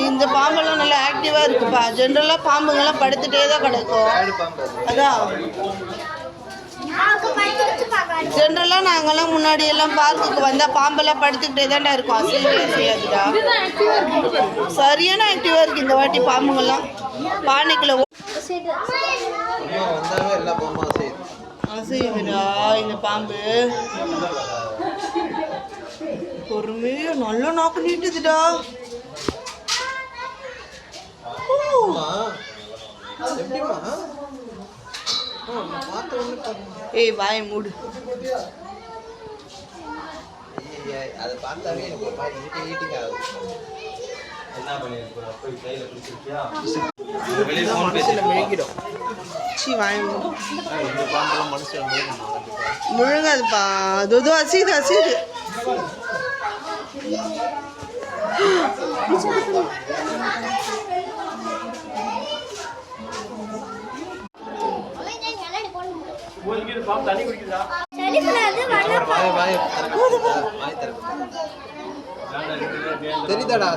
இந்த பாம்பெல்லாம் நல்லா ஆக்டிவா இருக்குப்பா. ஜென்ரலா பாம்புங்கெல்லாம் படுத்துட்டே தான் கிடக்கும். அதான் ஜென்ரலா நாங்கெல்லாம் முன்னாடி எல்லாம் பார்க்குக்கு வந்தா பாம்பெல்லாம் படுத்துக்கிட்டே தான்டா இருக்கும். அசையவே செய்யாதுடா. சரியான ஆக்டிவா இருக்கு இந்த வாட்டி பாம்புங்கெல்லாம். பானைக்குள்ள அசையுதுடா இந்த பாம்பு. பொறுமையா நல்லா நாக்கு நீட்டுதுடா. ஏய் வாய மூடு. அதை பார்த்தாவே முழுங்காதுப்பா. அது அசையுது அசையுது. தெரியுதாடா?